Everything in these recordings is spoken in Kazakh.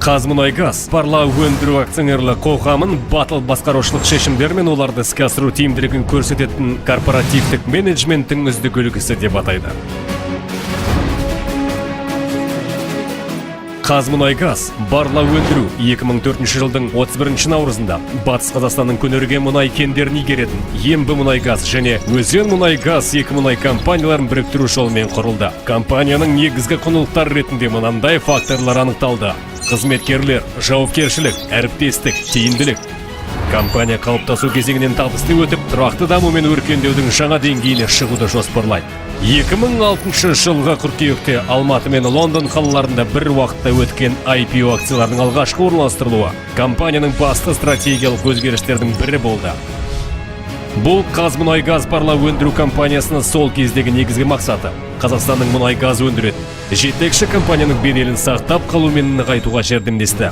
Қазмұнайгаз барлау өндіру акционерлік қоғамын батыл басқарушылық шешімдер мен оларды іске асыру тиімділігін көрсететін корпоративтік менеджменттің үздік үлгісі деп атайды. Қазмұнайгаз барлау өндіру 2004 жылдың 31 наурызында Батыс Қазақстанның Көнерген мұнай кендерін игеретін Ембі мұнайгаз және Өзен мұнайгаз екі мұнай компанияларын біріктіру жолымен құрылды. Компанияның негізгі құндылықтары ретінде мынандай факторлар анықталды: қызметкерлер, жауапкершілік, әріптестік, тиімділік. Компания қалыптасу кезеңінен табысты өтіп, тұрақты даму мен өркендеудің жаңа деңгейіне шығуды жоспарлайды. 2006 жылғы қыркүйекте Алматы мен Лондон қалаларында бір уақытта өткен IPO акцияларының алғашқы орналастырылуы компанияның басты стратегиялық өзгерістердің бірі болды. Бұл Қазмұнайгаз барлау өндіру компаниясының сол кездегі негізгі мақсаты Қазақстанның мұнай газ өндіретін жетекші компанияның беделін сақтап қалу мен нығайтуға жәрдемдесті.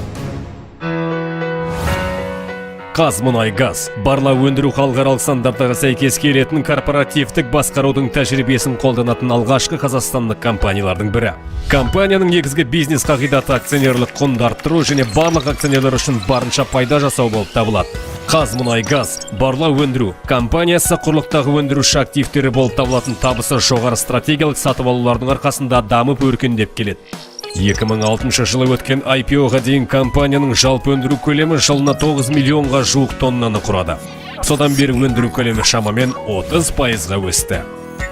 Қазмұнайгаз барлау өндіру халықаралық стандарттарға сәйкес келетін корпоративтік басқарудың тәжірибесін қолданатын алғашқы қазақстандық компаниялардың бірі. Компанияның негізгі бизнес қағидаты акционерлік құнды арттыру және барлық акционерлер үшін барынша пайда жасау болып табылады. Қазмұнайгаз барлау өндіру компаниясы құрлықтағы өндіруші активтері болып табылатын табысы жоғары стратегиялық сатып алулардың арқасында дамып өркендеп келеді. 2006 жылы өткен IPO-ға дейін компанияның жалпы өндіру көлемі жылына 9 миллионға жуық тоннаны құрады. Содан бері өндіру көлемі шамамен 30%-ға өсті.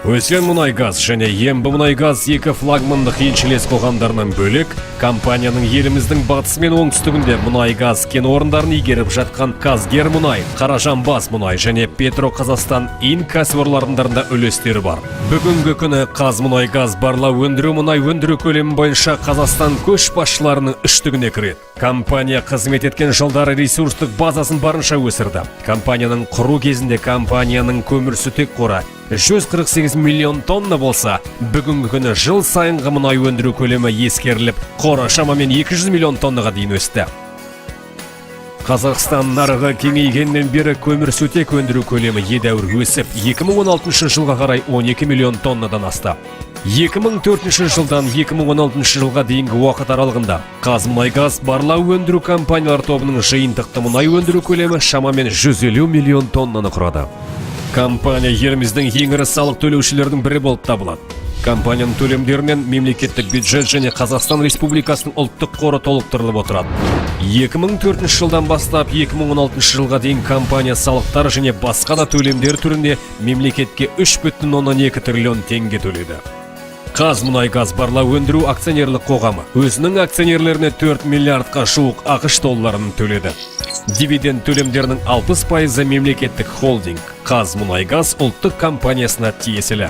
Өзен мұнайгаз және Ембі мұнайгаз екі флагмандық еншілес қоғамдарынан бөлек, компанияның еліміздің батысы мен оңтүстігінде мұнайгаз кен орындарын игеріп жатқан Қазгермұнай, Қаражанбас мұнай және Петроқазақстан ин кәсіпорындарында үлестері бар. Бүгінгі күні Қазмұнайгаз барлау өндіру мұнай өндіру көлемі бойынша Қазақстан көшбасшыларының үштігіне кіреді. Компания қызмет еткен жылдары ресурстық базасын барынша өсірді. Компанияның құру кезінде компанияның көмірсутек қоры 148 миллион тонна болса, бүгінгі күні жыл сайынғы мұнай өндіру көлемі ескеріліп, қоры шамамен 200 миллион тоннаға дейін өсті. Қазақстан нарығы кеңейгеннен бері көмірсутек өндіру көлемі едәуір өсіп, 2016 жылға қарай 12 миллион тоннадан асты. 2004 жылдан 2016 жылға дейінгі уақыт аралығында Қазмұнайгаз барлау өндіру компаниялар тобының жиынтықты мұнай өндіру көлемі шамамен 150 миллион тоннаны құрады. Компания еліміздің ең ірі салық төлеушілердің бірі болып табылады. Компанияның төлемдерінен мемлекеттік бюджет және Қазақстан Республикасының ұлттық қоры толықтырылып отырады. 2004 жылдан бастап 2016 жылға дейін компания салықтар және басқа да төлемдер түрінде мемлекетке 3,2 триллион теңге төледі. Қазмұнайгаз барлау өндіру акционерлік қоғамы өзінің акционерлеріне 4 миллиардқа жуық ақш долларын төледі. Дивиденд төлемдерінің 60% мемлекеттік холдинг Қазмұнайгаз ұлттық компаниясына тиесілі.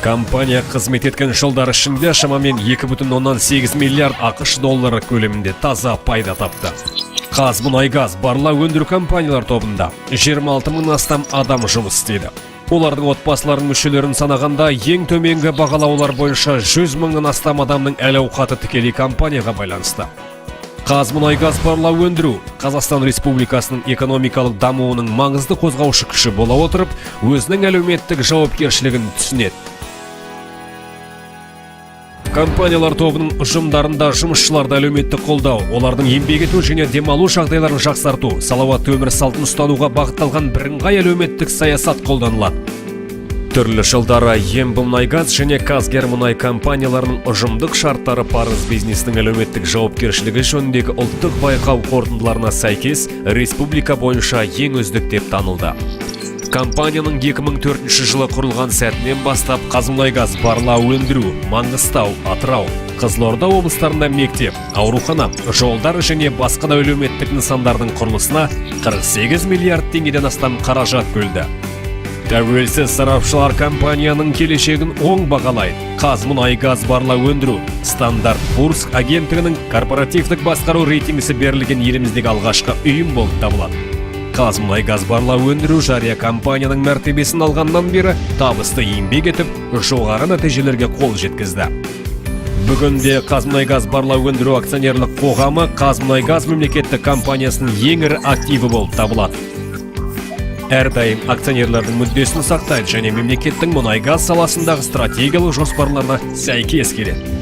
Компания қызмет еткен жылдар ішінде шамамен 2,8 миллиард ақш доллары көлемінде таза пайда тапты. Қазмұнайгаз барлау өндіру компаниялар тобында 26 мыңнан астам адам жұмыс істейді. Олардың отбасыларының мүшелерін санағанда ең төменгі бағалаулар бойынша 100 мыңнан астам адамның әл-ауқаты тікелей компанияға байланысты. Қазмұнайгаз барлау өндіру Қазақстан Республикасының экономикалық дамуының маңызды қозғаушы күші бола отырып, өзінің әлеуметтік жауапкершілігін түсінеді. Компаниялар тобының ұжымдарында жұмысшыларды әлеуметтік қолдау, олардың еңбек ету және демалу жағдайларын жақсарту, салауатты өмір салтын ұстануға бағытталған бірыңғай әлеуметтік саясат қолданылады. Түрлі жылдары Ембі мұнайгаз және Қазгермұнай компанияларының ұжымдық шарттары парыз бизнестің әлеуметтік жауапкершілігі жөніндегі ұлттық байқау қорытындыларына сәйкес республика бойынша ең үздік деп танылды. Компанияның 2004 жылы құрылған сәтінен бастап Қазмұнайгаз барлау өндіру, Маңғыстау, Атырау, Қызылорда облыстарында мектеп, аурухана, жолдар және басқа да әлеуметтік нысандардың құрылысына 48 миллиард теңгеден астам қаражат бөлді. Тәуелсіз сарапшылар компанияның келешегін оң бағалайды. Қазмұнайгаз барлау өндіру Стандарт Бурс агенттігінің корпоративтік басқару рейтингісі берілген еліміздегі алғашқы ұйым болып табылады. Қазмұнайгаз барлау өндіру жария компанияның мәртебесін алғаннан бері табысты еңбек етіп, жоғары нәтижелерге қол жеткізді. Бүгінде Қазмұнайгаз барлау өндіру акционерлік қоғамы Қазмұнайгаз мемлекеттік компаниясының ең ірі активі болып табылады. Әрдайым акционерлердің мүддесін сақтайды және мемлекеттің мұнай газ саласындағы стратегиялық жоспарларына сәйкес келеді.